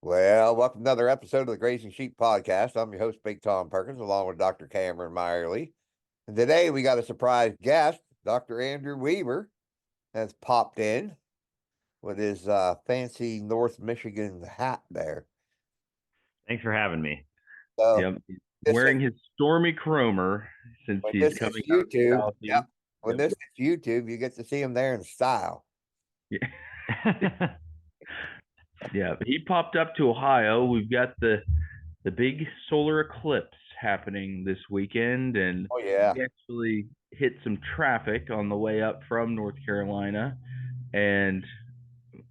Well, welcome to another episode of the Grazing Sheep Podcast. I'm your host, Big Tom Perkins, along with Dr. Cameron Meyerly. And today we got a surprise guest. Dr. Andrew Weaver has popped in with his fancy North Michigan hat there. Thanks for having me. So Yep. He's this is, wearing his stormy chromer since when he's this is coming out of YouTube, the yep. Southeast. When Yep. this is YouTube, you get to see him there in style. Yeah. Yeah. He popped up to Ohio. We've got the big solar eclipse happening this weekend, and Oh yeah. we actually hit some traffic on the way up from North Carolina, and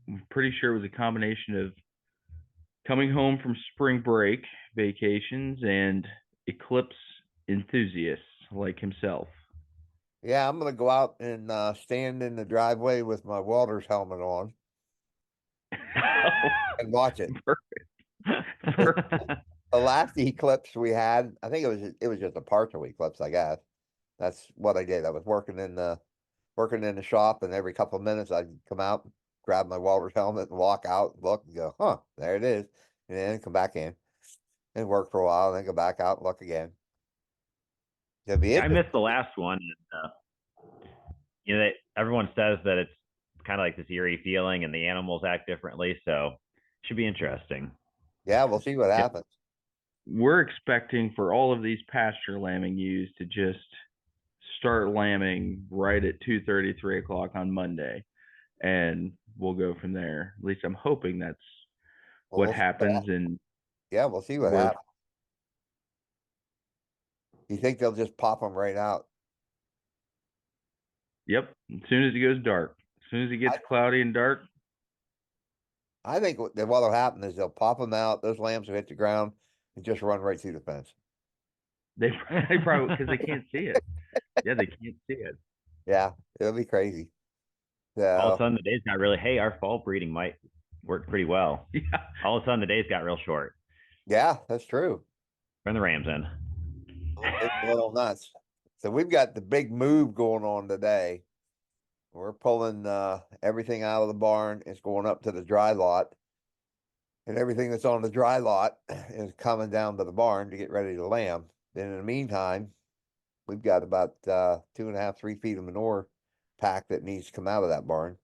I'm pretty sure it was a combination of coming home from spring break vacations and eclipse enthusiasts like himself. Yeah, I'm gonna go out and stand in the driveway with my welder's helmet on and watch it. The last eclipse we had, I think it was just a partial eclipse, I guess. That's what I did. I was working in the shop, and every couple of minutes I'd come out, grab my welder's helmet, and walk out, look, and go, "Huh, there it is," and then come back in and work for a while, and then go back out and look again. It'll be Yeah, I missed the interesting. last one. That everyone says that it's kind of like this eerie feeling, and the animals act differently, so it should be interesting. Yeah, we'll see what Yeah, happens. we're expecting for all of these pasture lambing ewes to just start lambing right at 2:30, 3 o'clock on Monday, and we'll go from there. At least I'm hoping that's Well, what we'll see what happens, happens. and Yeah, we'll see what we're happens. You think they'll just pop them right out? yep. As soon as it goes dark, as soon as it gets I cloudy and dark, I think what'll happen is they'll pop them out. Those lambs will hit the ground and just run right through the fence. they they probably because they can't see it. Yeah, they can't see it. Yeah, it'll be crazy. All of a So sudden the days got really, hey, our fall breeding might work pretty well. yeah, All of a sudden the days got real short. yeah, that's true. Bring the Rams in. It's a little nuts. So we've got the big move going on today. We're pulling everything out of the barn. It's going up to the dry lot, and everything that's on the dry lot is coming down to the barn to get ready to lamb. Then in the meantime, we've got about 2.5, 3 feet of manure pack that needs to come out of that barn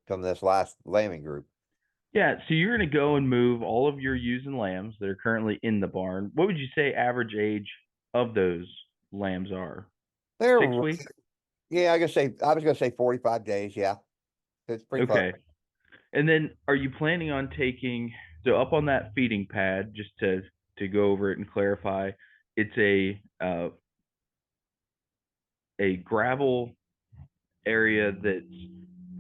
from this last lambing group. Yeah, so you're going to go and move all of your ewes and lambs that are currently in the barn. What would you say average age of those lambs are? They're 6 weeks? Yeah, I was gonna say 45 days. Yeah, it's pretty close. Okay. And then are you planning on taking, so up on that feeding pad, just to go over it and clarify, it's a gravel area that's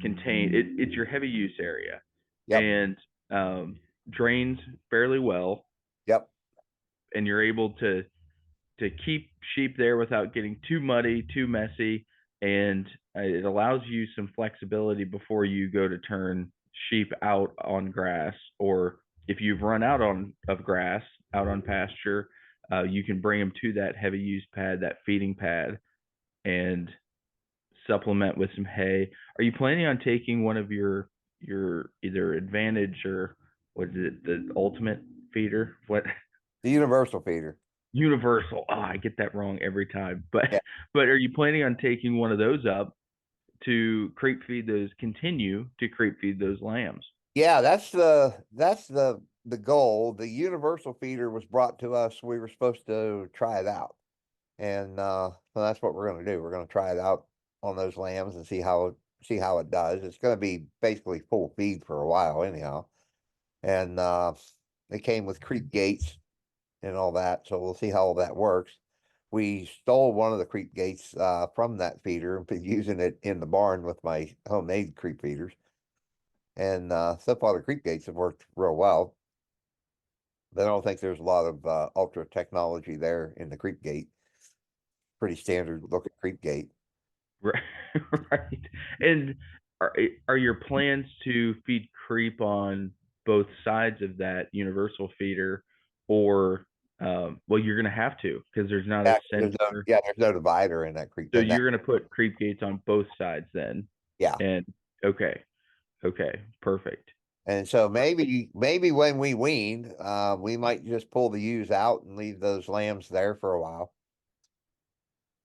contained, it's your heavy use area, Yep, and drains fairly well, yep. and you're able to keep sheep there without getting too muddy, too messy, and it allows you some flexibility before you go to turn sheep out on grass, or if you've run out of grass out on pasture, you can bring them to that heavy use pad, that feeding pad, and supplement with some hay. Are you planning on taking one of your either Advantage or what is it, the Ultimate feeder? What The universal feeder. Universal? Oh, I get that wrong every time. But Yeah, but are you planning on taking one of those up to creep feed those? Continue to creep feed those lambs. yeah. That's the goal. The universal feeder was brought to us. We were supposed to try it out, and so that's what we're going to do. We're going to try it out on those lambs and see how it does. It's going to be basically full feed for a while, anyhow. And it came with creep gates and all that. So we'll see how all that works. We stole one of the creep gates from that feeder and been using it in the barn with my homemade creep feeders. And so far, the creep gates have worked real well. But I don't think there's a lot of ultra technology there in the creep gate. Pretty standard looking creep gate. Right. Right. And are your plans to feed creep on both sides of that universal feeder, or well, you're going to have to because there's not a center. There's no divider in that creep. So And that, you're going to put creep gates on both sides then. yeah, And okay, okay, perfect. And so maybe when we wean, we might just pull the ewes out and leave those lambs there for a while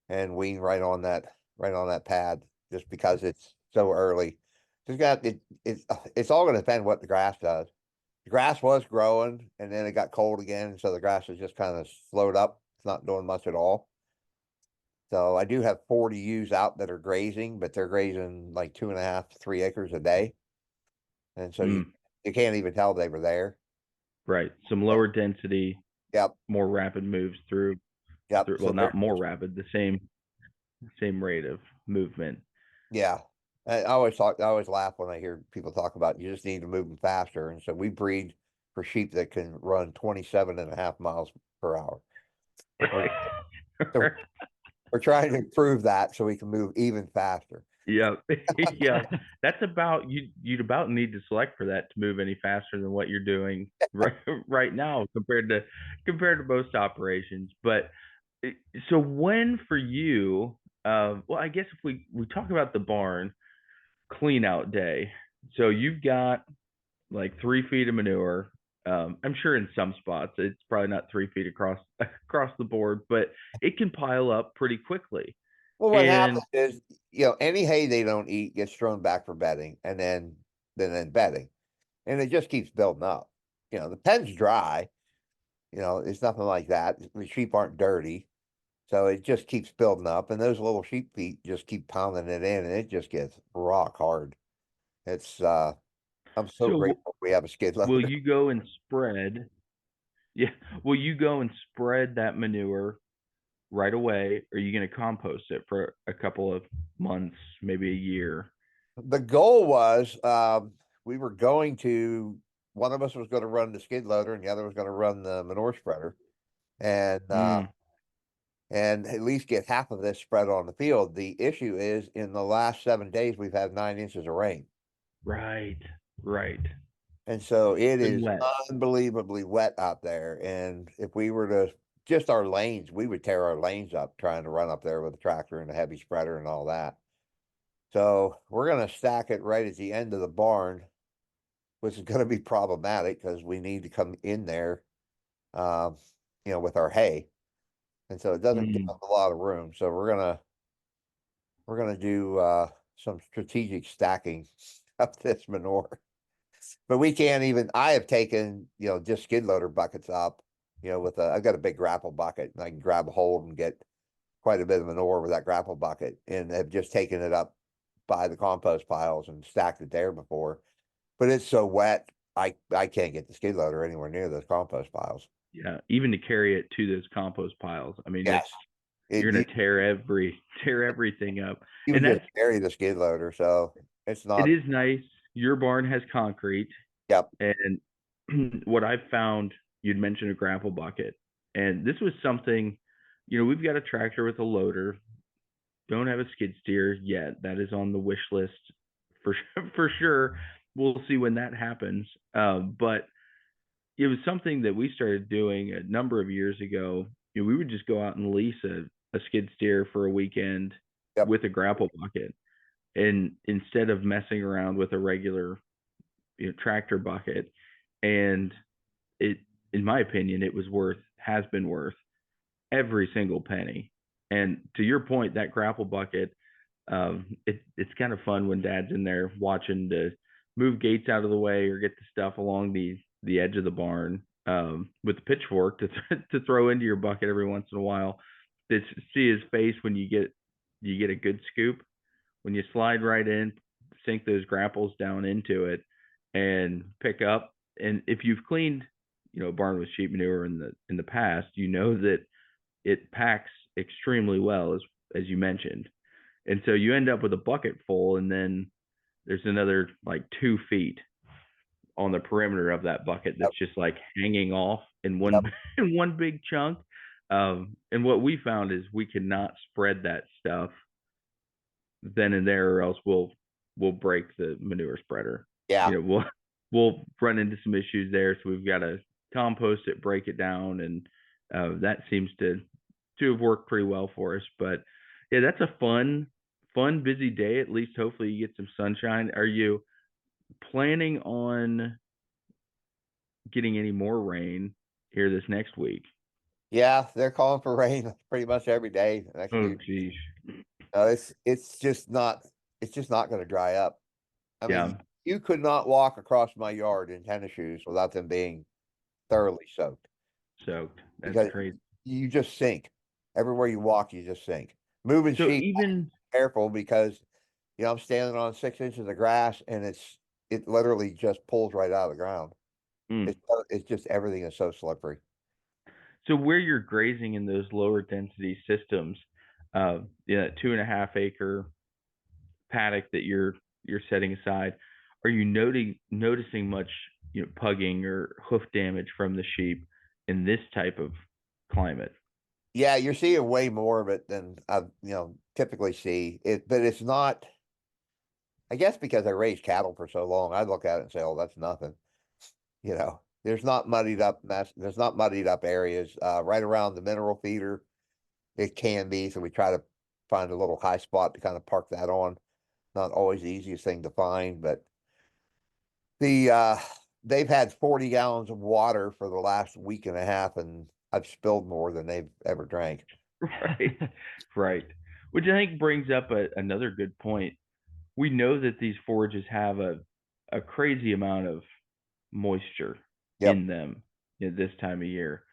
and wean right on that pad just because it's so early. Just got it's all going to depend what the grass does. The grass was growing and then it got cold again, so the grass has just kind of slowed up. It's not doing much at all. So I do have 40 ewes out that are grazing, but they're grazing like 2.5 to 3 acres a day. And so Mm, you can't even tell they were there. right. Some lower density, Yep. more rapid moves Yep. through, So well, they're not more rapid, the same rate of movement. yeah. I always laugh when I hear people talk about you just need to move them faster. And so we breed for sheep that can run 27.5 miles per hour. We're, so we're trying to improve that so we can move even faster. Yeah, yeah. That's about you'd about need to select for that to move any faster than what you're doing right now compared to most operations. But eh, so when for you, well, I guess if we talk about the barn clean out day, so you've got like 3 feet of manure. I'm sure in some spots it's probably not 3 feet across the board, but it can pile up pretty quickly. Well, what And happens is, any hay they don't eat gets thrown back for bedding and then bedding. And it just keeps building up. The pen's dry, it's nothing like that. The sheep aren't dirty. So it just keeps building up, and those little sheep feet just keep pounding it in, and it just gets rock hard. It's I'm so so grateful we have a skid will loader. you go and spread? Yeah, will you go and spread that manure right away? Or are you going to compost it for a couple of months, maybe a year? The goal was we were going to one of us was going to run the skid loader, and the other was going to run the manure spreader, and uh, Mm, and at least get half of this spread on the field. The issue is in the last 7 days we've had 9 inches of rain. right, right. And so it Been is wet. unbelievably wet out there. And if we were to just our lanes, we would tear our lanes up trying to run up there with a tractor and a heavy spreader and all that. So we're going to stack it right at the end of the barn, which is going to be problematic because we need to come in there, um, with our hay. And so it doesn't give Mm. us a lot of room. So we're gonna do some strategic stacking of this manure. But we can't even. I have taken just skid loader buckets up. I've got a big grapple bucket and I can grab a hold and get quite a bit of manure with that grapple bucket, and have just taken it up by the compost piles and stacked it there before. But it's so wet, I can't get the skid loader anywhere near those compost piles. Yeah, even to carry it to those compost piles. I mean, it's Yes, you're you gonna tear everything up, even and just carry the skid loader, so it's it not. is nice. Your barn has concrete, Yep, and what I've found, you'd mentioned a grapple bucket, and this was something, we've got a tractor with a loader. Don't have a skid steer yet. That is on the wish list for for sure. We'll see when that happens. But it was something that we started doing a number of years ago. We would just go out and lease a skid steer for a weekend yep, with a grapple bucket, and instead of messing around with a regular tractor bucket, and it, in my opinion, it was has been worth every single penny. And to your point, that grapple bucket, it's kind of fun when dad's in there watching to move gates out of the way or get the stuff along the edge of the barn, with the pitchfork to throw into your bucket every once in a while. To see his face when you get a good scoop, when you slide right in, sink those grapples down into it, and pick up. And if you've cleaned, a barn with sheep manure in the past, you know that it packs extremely well, as you mentioned. And so you end up with a bucket full, and then there's another like 2 feet on the perimeter of that bucket yep, that's just like hanging off in yep. one in one big chunk. And what we found is we cannot spread that stuff then and there, or else we'll break the manure spreader. Yeah. We'll run into some issues there. So we've got to compost it, break it down, and that seems to have worked pretty well for us. But yeah, that's a fun busy day. At least hopefully you get some sunshine. Are you planning on getting any more rain here this next week? Yeah, they're calling for rain pretty much every day next Oh, few. geez. It's just not going to dry up. I mean, Yeah, you could not walk across my yard in tennis shoes without them being thoroughly soaked soaked. That's because crazy. you just sink. Everywhere you walk, you just sink. Moving So sheep, even careful because I'm standing on 6 inches of grass and it literally just pulls right out of the ground. mm, It's just everything is so slippery. so where you're grazing in those lower density systems, yeah, 2.5 acre paddock that you're setting aside, are you noticing much, pugging or hoof damage from the sheep in this type of climate? Yeah, you're seeing way more of it than I typically see it, but it's not. I guess because I raised cattle for so long, I look at it and say, "Oh, that's nothing." There's not muddied up mess. There's not muddied up areas right around the mineral feeder. It can be, so we try to find a little high spot to kind of park that on. Not always the easiest thing to find, but the they've had 40 gallons of water for the last week and a half, and I've spilled more than they've ever drank. Right, right. Which I think brings up another good point. We know that these forages have a crazy amount of moisture Yep. in them at this time of year.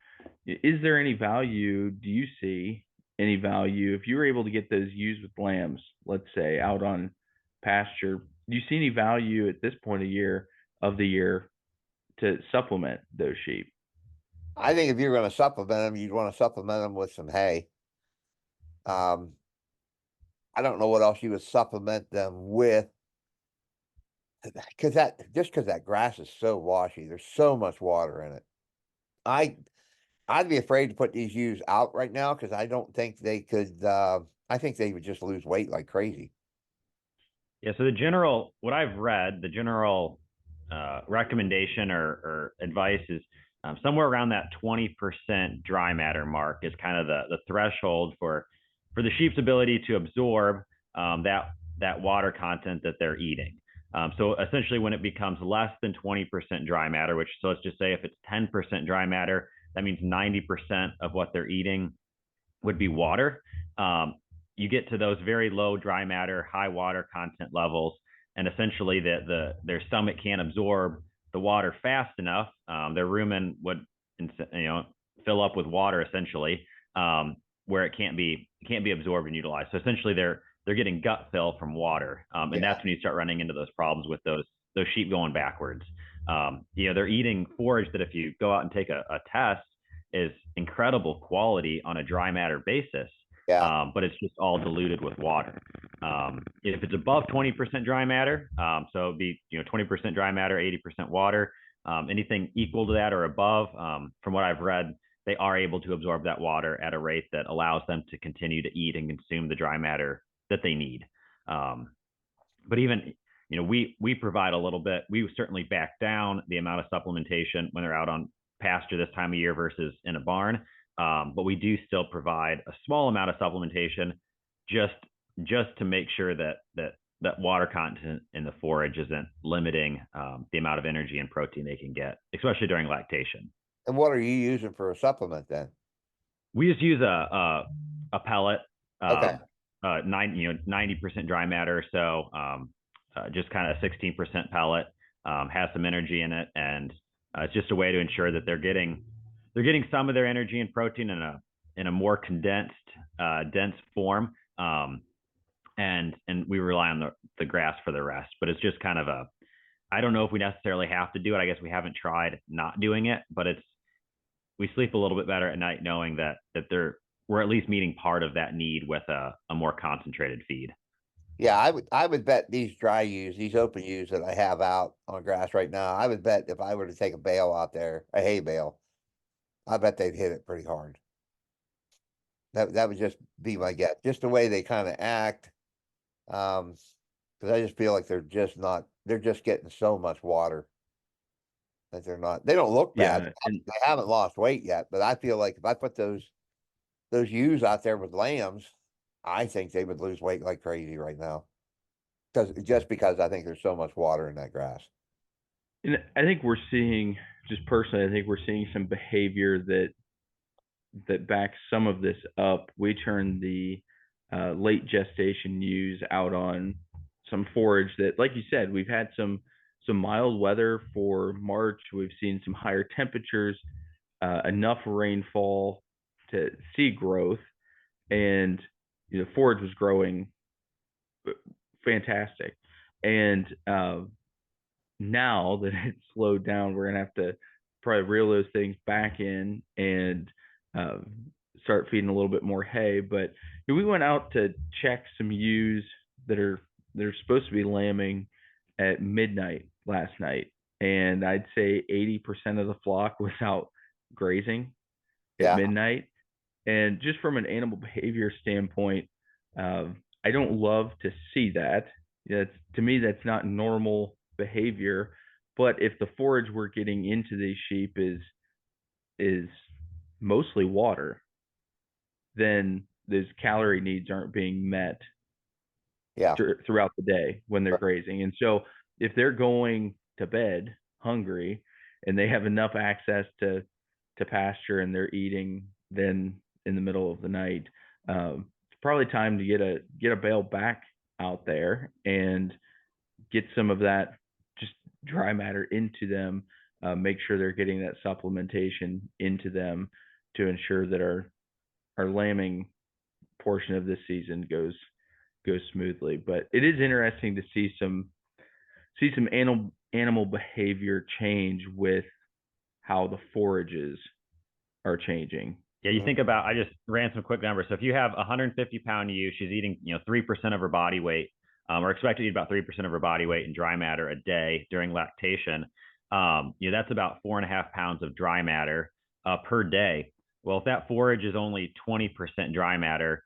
Is there any value? Do you see any value if you were able to get those used with lambs, let's say out on pasture? Do you see any value at this point of the year to supplement those sheep? I think if you're going to supplement them, you'd want to supplement them with some hay. Um, I don't know what else you would supplement them with because that grass is so washy. There's so much water in it. I I'd be afraid to put these ewes out right now because I don't think they could. I think they would just lose weight like crazy. Yeah, so what I've read, the general recommendation or advice is somewhere around that 20% dry matter mark is kind of the threshold for the sheep's ability to absorb that water content that they're eating. So essentially, when it becomes less than 20% dry matter, which so let's just say if it's 10% dry matter, that means 90% of what they're eating would be water. You get to those very low dry matter, high water content levels, and essentially their stomach can't absorb the water fast enough. Their rumen would fill up with water essentially, where it can't be absorbed and utilized. So essentially they're getting gut fill from water, and Yeah, that's when you start running into those problems with those sheep going backwards. They're eating forage that if you go out and take a test is incredible quality on a dry matter basis, yeah, but it's just all diluted with water. If it's above 20% dry matter, so it'd be 20% dry matter, 80% water, anything equal to that or above, from what I've read, they are able to absorb that water at a rate that allows them to continue to eat and consume the dry matter that they need. But even we provide a little bit. We certainly back down the amount of supplementation when they're out on pasture this time of year versus in a barn. But we do still provide a small amount of supplementation just to make sure that water content in the forage isn't limiting the amount of energy and protein they can get, especially during lactation. and what are you using for a supplement then? We just use a pellet, Okay, 90% dry matter, so just kind of 16% pellet, has some energy in it, and it's just a way to ensure that they're getting some of their energy and protein in a more condensed, dense form, and we rely on the grass for the rest. But it's just kind of I don't know if we necessarily have to do it. I guess we haven't tried not doing it, but we sleep a little bit better at night knowing that we're at least meeting part of that need with a more concentrated feed. yeah, I would bet these dry ewes, these open ewes that I have out on grass right now, I would bet if I were to take a bale out there, a hay bale, I bet they'd hit it pretty hard. That would just be my guess. Just the way they kind of act. Because I just feel like they're just getting so much water that they don't look bad. Yeah, and They haven't lost weight yet, but I feel like if I put those ewes out there with lambs, I think they would lose weight like crazy right now. because I think there's so much water in that grass. And I think we're seeing, just personally, I think we're seeing some behavior that backs some of this up. We turned the late gestation ewes out on some forage that, like you said, we've had some mild weather for March. We've seen some higher temperatures, enough rainfall to see growth, and forage was growing fantastic. And now that it's slowed down, we're gonna have to probably reel those things back in and uh, start feeding a little bit more hay. But we went out to check some ewes that are supposed to be lambing at midnight last night, and I'd say 80% of the flock was out grazing at Yeah, midnight. And just from an animal behavior standpoint, I don't love to see that. That's, to me, that's not normal behavior. But if the forage we're getting into these sheep is mostly water, then those calorie needs aren't being met yeah, throughout the day when they're right, grazing. And so if they're going to bed hungry and they have enough access to pasture and they're eating then in the middle of the night, it's probably time to get a bale back out there and get some of that just dry matter into them. Make sure they're getting that supplementation into them to ensure that our lambing portion of this season goes smoothly. But it is interesting to see some animal behavior change with how the forages are changing. Yeah, you think about, I just ran some quick numbers. So if you have a 150-pound ewe, she's eating, 3% of her body weight, or expected to eat about 3% of her body weight in dry matter a day during lactation. That's about 4.5 pounds of dry matter per day. Well, if that forage is only 20% dry matter,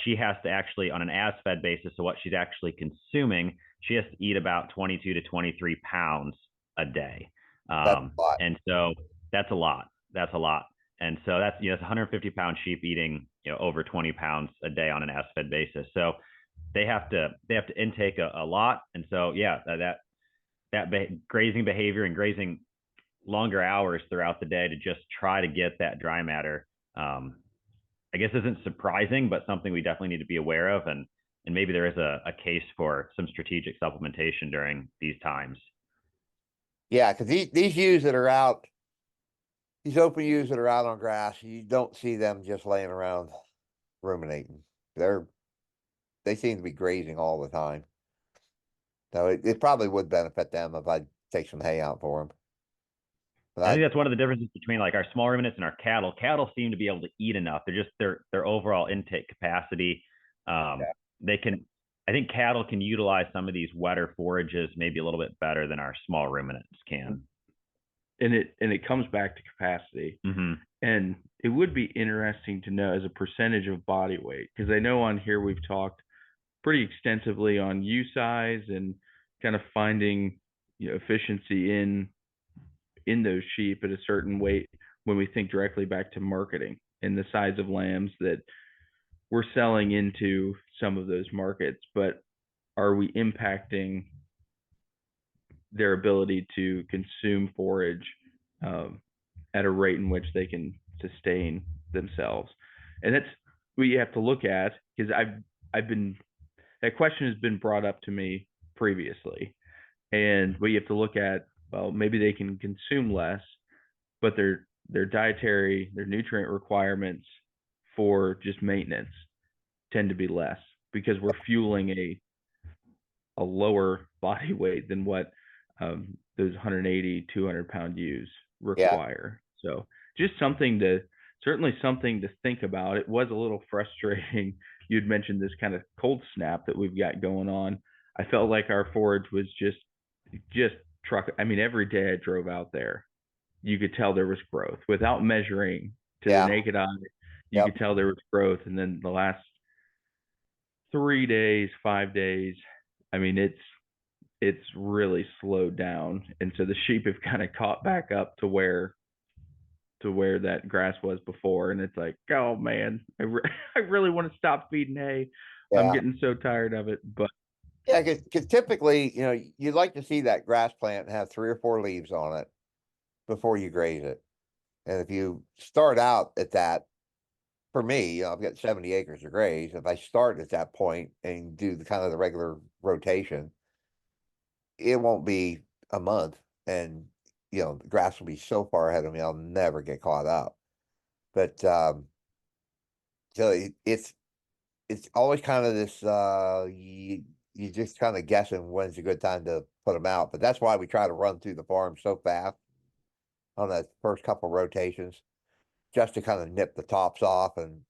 she has to actually, on an as-fed basis, so what she's actually consuming, she has to eat about 22 to 23 pounds a day. that's a lot. And so that's a lot. That's a lot. And so that's, it's 150-pound sheep eating, over 20 pounds a day on an as-fed basis. So they have to intake a lot. And so, yeah, grazing behavior and grazing longer hours throughout the day to just try to get that dry matter, I guess isn't surprising, but something we definitely need to be aware of. And maybe there is a case for some strategic supplementation during these times. Yeah, because these ewes that are out, these open ewes that are out on grass, you don't see them just laying around ruminating. They seem to be grazing all the time. So it probably would benefit them if I take some hay out for them. I think that's one of the differences between like our small ruminants and our cattle. Cattle seem to be able to eat enough. They're just their overall intake capacity. They can, I think cattle can utilize some of these wetter forages maybe a little bit better than our small ruminants can. And it comes back to capacity. Mm-hmm. And it would be interesting to know as a percentage of body weight, because I know on here we've talked pretty extensively on ewe size and kind of finding efficiency in those sheep at a certain weight when we think directly back to marketing and the size of lambs that we're selling into some of those markets. But are we impacting their ability to consume forage at a rate in which they can sustain themselves? And that's what you have to look at, because I've been, that question has been brought up to me previously, and what you have to look at, well, maybe they can consume less, but their dietary, their nutrient requirements for just maintenance tend to be less because we're fueling a lower body weight than what those 180, 200-pound ewes require. Yeah. So just certainly something to think about. It was a little frustrating. You'd mentioned this kind of cold snap that we've got going on. I felt like our forage was just truck. I mean, every day I drove out there, you could tell there was growth without measuring to the naked eye. You could tell there was growth. And then the last 3 days, 5 days, I mean, it's really slowed down. And so the sheep have kind of caught back up to where that grass was before. And it's like, oh man, I really want to stop feeding hay. I'm getting so tired of it. But Yeah, because typically, you'd like to see that grass plant have 3 or 4 leaves on it before you graze it. And if you start out at that, for me, I've got 70 acres to graze. If I start at that point and do the kind of the regular rotation, it won't be a month, and the grass will be so far ahead of me, I'll never get caught up. But so it's always kind of this you just kind of guessing when's a good time to put them out. But that's why we try to run through the farm so fast on that first couple rotations, just to kind of nip the tops off and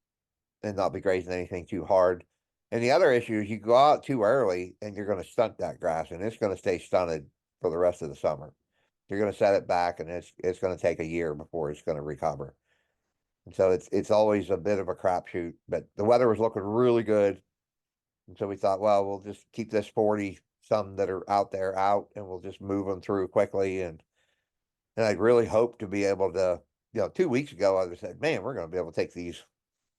not be grazing anything too hard. And the other issue is you go out too early and you're going to stunt that grass, and it's going to stay stunted for the rest of the summer. You're going to set it back, and it's going to take a year before it's going to recover. And so it's always a bit of a crapshoot. But the weather was looking really good, and so we thought, well, we'll just keep this 40 some that are out there out, and we'll just move them through quickly. And I really hope to be able to, 2 weeks ago, I said, man, we're going to be able to take these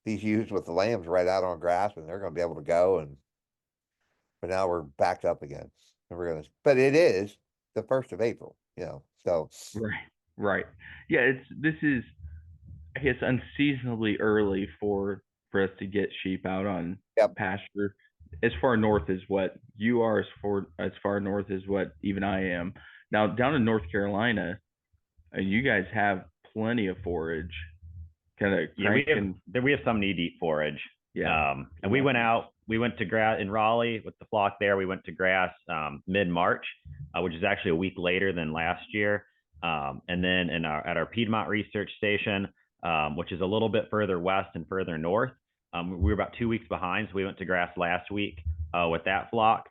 ewes with the lambs right out on grass, and they're going to be able to go. But now we're backed up again, and but it is the 1st of April, so Right. Right. Yeah, this is, I guess, unseasonably early for us to get sheep out on yep. pasture. As far north as what you are, as far north as what even I am. Now down in North Carolina, you guys have plenty of forage. Kind of Yeah, we have some knee deep forage. Yeah. And we went to grass in Raleigh with the flock there. We went to grass mid-March, which is actually a week later than last year. And then at our Piedmont research station, which is a little bit further west and further north, we were about 2 weeks behind. So we went to grass last week with that flock.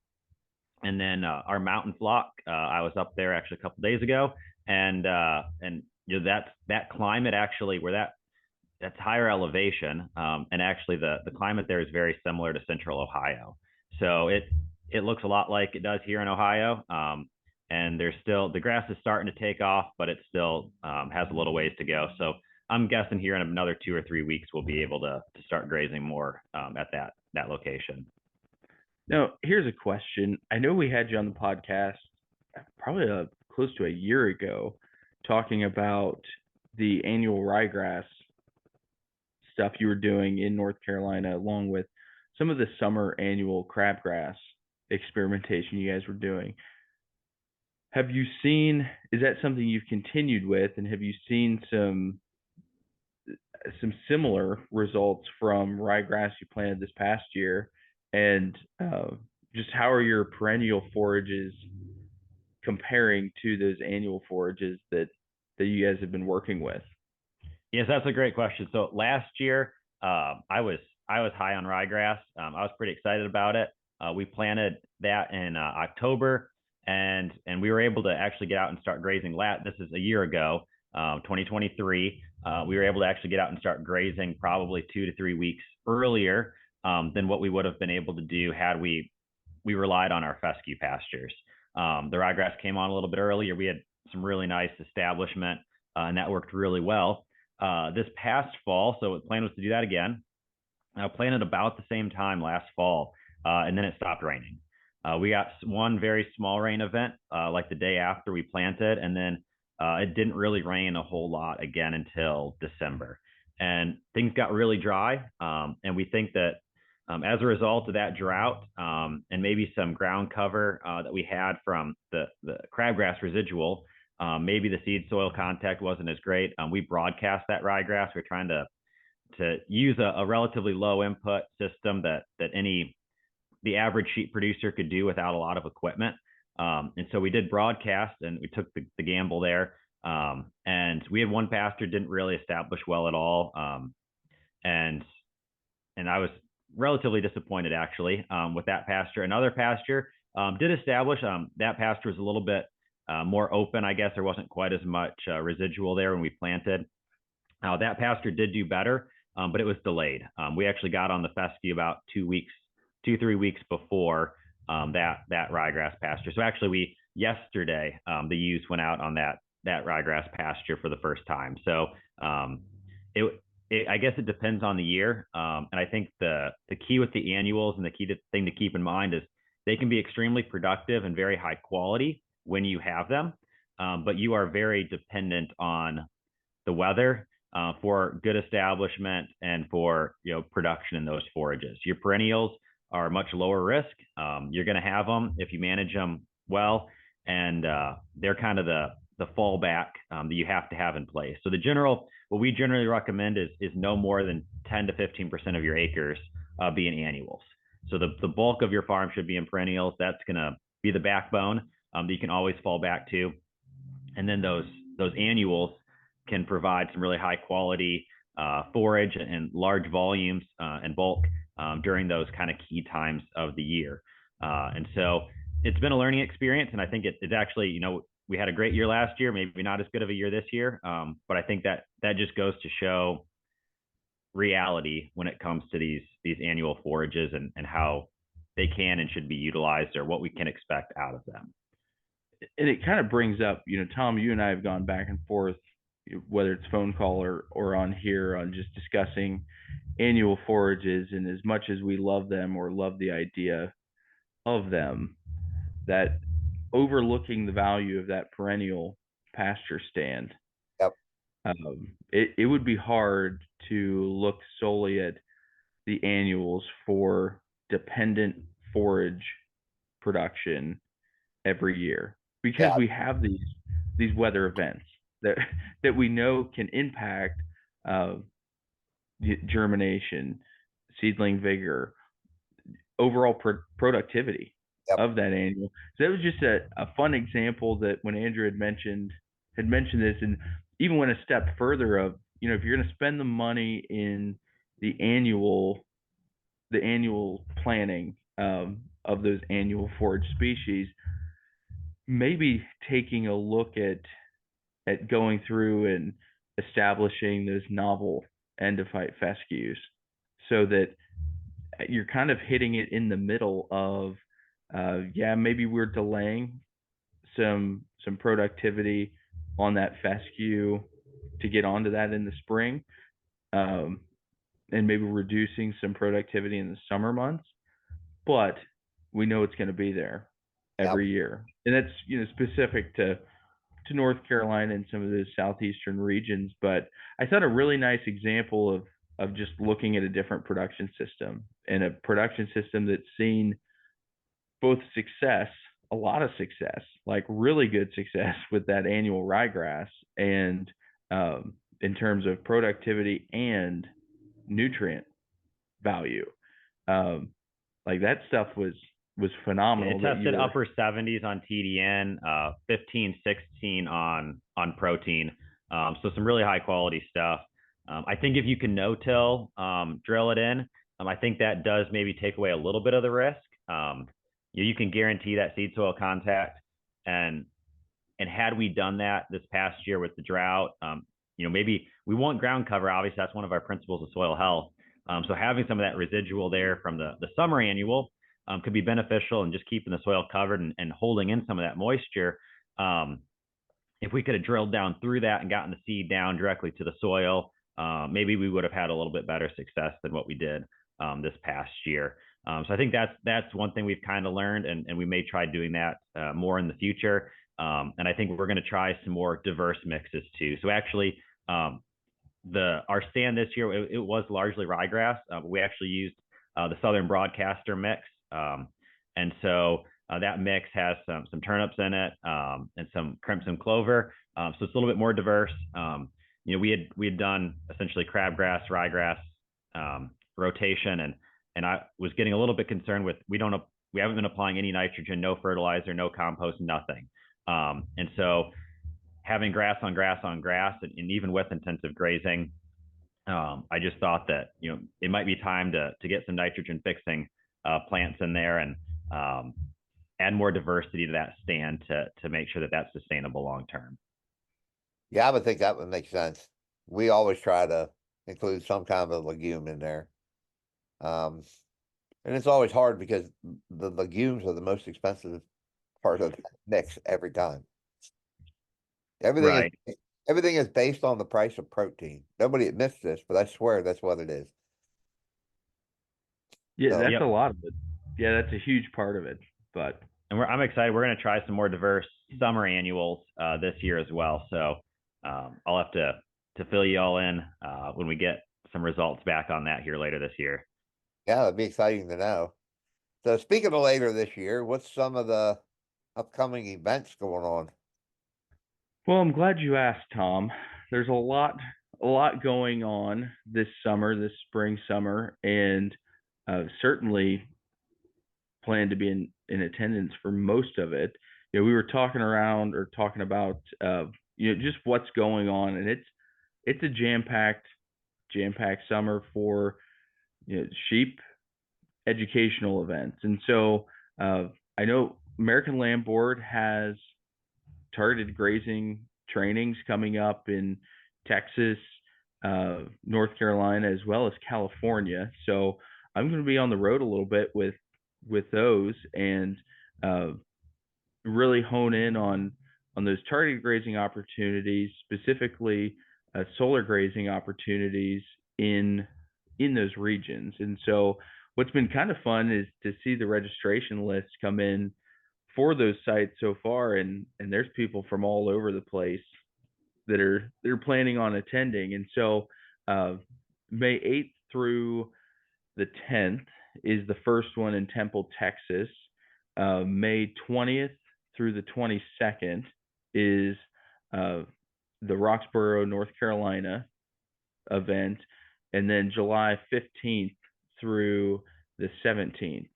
And then our mountain flock, I was up there actually a couple days ago, and that climate actually where that's higher elevation, and actually the climate there is very similar to central Ohio. So it looks a lot like it does here in Ohio, and there's still the grass is starting to take off, but it still has a little ways to go. So I'm guessing here in another 2 or 3 weeks we'll be able to start grazing more at that location. Now, here's a question. I know we had you on the podcast probably close to a year ago talking about the annual ryegrass stuff you were doing in North Carolina, along with some of the summer annual crabgrass experimentation you guys were doing. Is that something you've continued with, and have you seen some similar results from ryegrass you planted this past year? And just how are your perennial forages comparing to those annual forages that you guys have been working with? Yes, that's a great question. So last year, I was high on ryegrass. I was pretty excited about it. We planted that in October, and we were able to actually get out and start grazing. This is a year ago, 2023. We were able to actually get out and start grazing probably 2 to 3 weeks earlier than what we would have been able to do had we relied on our fescue pastures. The ryegrass came on a little bit earlier. We had some really nice establishment, and that worked really well. This past fall, so the plan was to do that again. I planted about the same time last fall, and then it stopped raining. We got one very small rain event like the day after we planted, and then it didn't really rain a whole lot again until December. And things got really dry, and we think that as a result of that drought and maybe some ground cover that we had from the crabgrass residual, maybe the seed soil contact wasn't as great. We broadcast that ryegrass. We're trying to use a relatively low input system that the average sheep producer could do without a lot of equipment. And so we did broadcast, and we took the gamble there. And we had one pasture didn't really establish well at all. And I was relatively disappointed actually with that pasture. Another pasture did establish. That pasture was a little bit more open, I guess. There wasn't quite as much residual there when we planted. That pasture did do better, but it was delayed. We actually got on the fescue about 2 weeks, 3 weeks before that ryegrass pasture. So actually, yesterday the ewes went out on that ryegrass pasture for the first time. So I guess it depends on the year, and I think the key with the annuals and the key thing to keep in mind is they can be extremely productive and very high quality when you have them, but you are very dependent on the weather for good establishment and for production in those forages. Your perennials are much lower risk. You're going to have them if you manage them well, and they're kind of the fallback that you have to have in place. So what we generally recommend is no more than 10 to 15% of your acres being annuals. So the bulk of your farm should be in perennials. That's going to be the backbone that you can always fall back to, and then those annuals can provide some really high quality forage and large volumes and bulk during those kind of key times of the year. And so it's been a learning experience, and I think it's actually, we had a great year last year, maybe not as good of a year this year, but I think that just goes to show reality when it comes to these annual forages and how they can and should be utilized, or what we can expect out of them. And it kind of brings up, Tom, you and I have gone back and forth, whether it's phone call or on here, on just discussing annual forages. And as much as we love them or love the idea of them, that overlooking the value of that perennial pasture stand, Yep. It would be hard to look solely at the annuals for dependent forage production every year, because we have these weather events that we know can impact germination, seedling vigor, overall productivity of that annual. So that was just a fun example that when Andrew had mentioned this, and even went a step further of, if you're going to spend the money in the annual planning of those annual forage species, maybe taking a look at going through and establishing those novel endophyte fescues, so that you're kind of hitting it in the middle of, maybe we're delaying some productivity on that fescue to get onto that in the spring, and maybe reducing some productivity in the summer months, but we know it's going to be there every year. And that's specific to North Carolina and some of those southeastern regions. But I thought a really nice example of just looking at a different production system, and a production system that's seen both success, a lot of success, like really good success with that annual ryegrass, and in terms of productivity and nutrient value. Like that stuff was phenomenal. It tested upper 70s on TDN, 15, 16 on protein. So some really high quality stuff. I think if you can no-till, drill it in, I think that does maybe take away a little bit of the risk. You can guarantee that seed soil contact, and had we done that this past year with the drought, maybe we want ground cover. Obviously, that's one of our principles of soil health. So having some of that residual there from the summer annual could be beneficial, and just keeping the soil covered and holding in some of that moisture. If we could have drilled down through that and gotten the seed down directly to the soil, maybe we would have had a little bit better success than what we did this past year. So I think that's one thing we've kind of learned, and we may try doing that more in the future. And I think we're going to try some more diverse mixes too. So actually, our stand this year, it was largely ryegrass. We actually used the Southern Broadcaster mix, and so that mix has some turnips in it, and some crimson clover. So it's a little bit more diverse. We had done essentially crabgrass, ryegrass rotation, and I was getting a little bit concerned with we haven't been applying any nitrogen, no fertilizer, no compost, nothing. And so having grass on grass on grass, and even with intensive grazing, I just thought that it might be time to get some nitrogen fixing plants in there, and add more diversity to that stand to make sure that that's sustainable long term. Yeah, I would think that would make sense. We always try to include some kind of a legume in there. And it's always hard because the legumes are the most expensive part of the mix every time. Everything is based on the price of protein. Nobody admits this, but I swear that's what it is. Yeah, so, that's a lot of it. Yeah, that's a huge part of it. But I'm excited. We're going to try some more diverse summer annuals this year as well. So I'll have to fill you all in when we get some results back on that here later this year. Yeah, it'd be exciting to know. So speaking of later this year, what's some of the upcoming events going on? well, I'm glad you asked, Tom. There's a lot going on this summer, this spring, summer, and certainly plan to be in attendance for most of it. You know, we were talking about just what's going on, and it's a jam packed summer for sheep educational events. And so I know American Land Board has targeted grazing trainings coming up in Texas, North Carolina, as well as California. So I'm going to be on the road a little bit with those and uh, really hone in on those targeted grazing opportunities, specifically solar grazing opportunities in those regions. And so what's been kind of fun is to see the registration lists come in for those sites so far, and there's people from all over the place that are planning on attending. And so May 8th through the 10th is the first one in Temple, Texas. May 20th through the 22nd is uh, the Roxborough, North Carolina event. And then July 15th through the 17th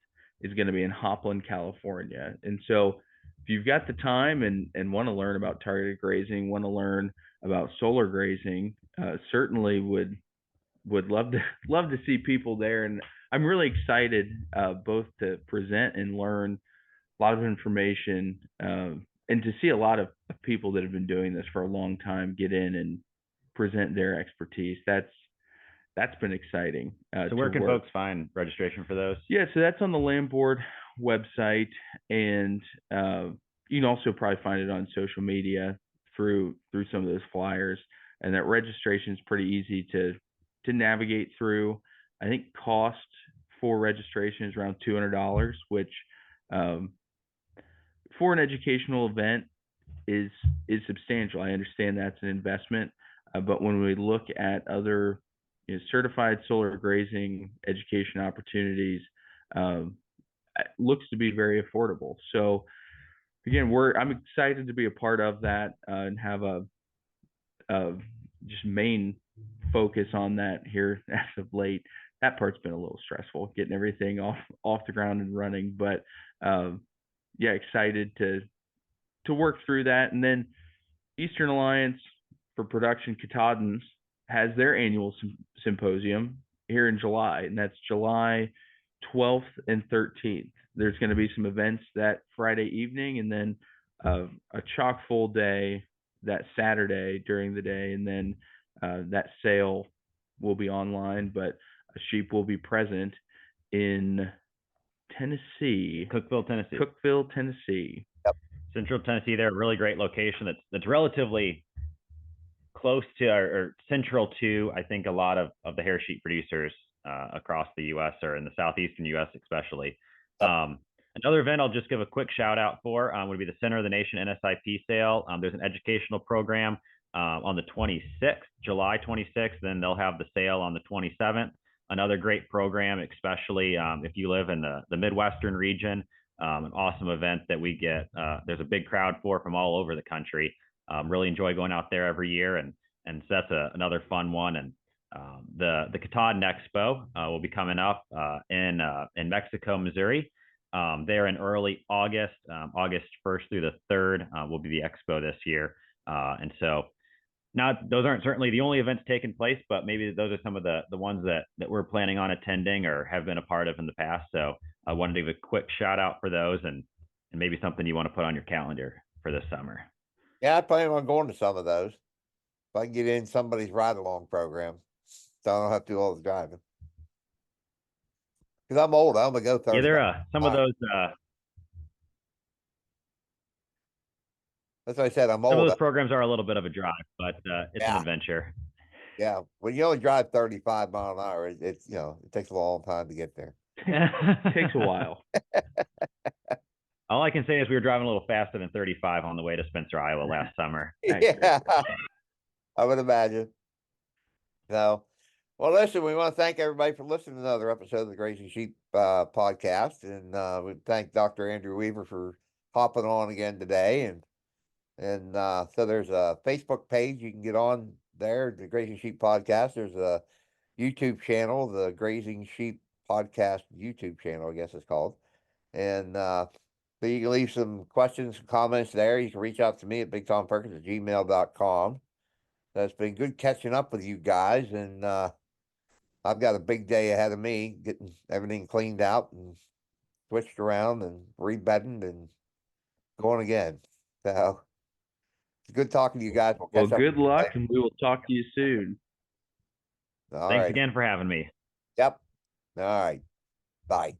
is going to be in Hopland, California. And so if you've got the time and want to learn about targeted grazing, want to learn about solar grazing, certainly would love to see people there. And I'm really excited both to present and learn a lot of information and to see a lot of people that have been doing this for a long time get in and present their expertise. That's been exciting. So where can folks find registration for those? Yeah, so that's on the Land Board website, and you can also probably find it on social media through some of those flyers. And that registration is pretty easy to navigate through. I think cost for registration is around $200, which for an educational event is substantial. I understand that's an investment, but when we look at other certified solar grazing education opportunities, it looks to be very affordable. So again, I'm excited to be a part of that and have a just main focus on that here as of late. That part's been a little stressful, getting everything off the ground and running, but yeah, excited to work through that. And then Eastern Alliance for Production Katahdins has their annual symposium here in July, and that's July 12th and 13th. There's going to be some events that Friday evening, and then a chock full day that Saturday during the day, and then that sale will be online, but a sheep will be present in Tennessee. Cookeville, Tennessee. Cookeville, Tennessee. Yep. Central Tennessee, they're a really great location that's relatively close to or central to, I think, a lot of the hair sheep producers across the U.S. or in the southeastern U.S. especially. Yep. Another event I'll just give a quick shout out for would be the Center of the Nation NSIP sale. There's an educational program on the 26th, July 26th. Then they'll have the sale on the 27th. Another great program, especially if you live in the Midwestern region. An awesome event that we get. There's a big crowd from all over the country. Really enjoy going out there every year, and so that's another fun one. And the Katahdin Expo will be coming up in Mexico, Missouri. There in early August, August 1st through the 3rd will be the expo this year. And so those aren't certainly the only events taking place, but maybe those are some of the ones that we're planning on attending or have been a part of in the past. So I wanted to give a quick shout out for those and maybe something you want to put on your calendar for this summer. Yeah, I plan on going to some of those. If I can get in somebody's ride along program, so I don't have to do all the driving. Because I'm old, I'm gonna go 30. Yeah, there are some of those. That's what I said. I'm old. Some of those programs are a little bit of a drive, but it's an adventure. Yeah, when you only drive 35 miles an hour, it's it takes a long time to get there. It takes a while. All I can say is we were driving a little faster than 35 on the way to Spencer, Iowa last summer. Yeah, I would imagine. So, well, listen, we want to thank everybody for listening to another episode of the Grazing Sheep podcast. And we thank Dr. Andrew Weaver for hopping on again today. And so there's a Facebook page you can get on there, the Grazing Sheep podcast. There's a YouTube channel, the Grazing Sheep podcast YouTube channel, I guess it's called. And so you can leave some questions and comments there. You can reach out to me at bigtomperkins@gmail.com. So it's been good catching up with you guys. And I've got a big day ahead of me, getting everything cleaned out and switched around and rebedded and going again. So it's good talking to you guys. We'll Well, catch up. good luck, and we will talk to you soon. All Thanks right. again for having me. Yep. All right. Bye.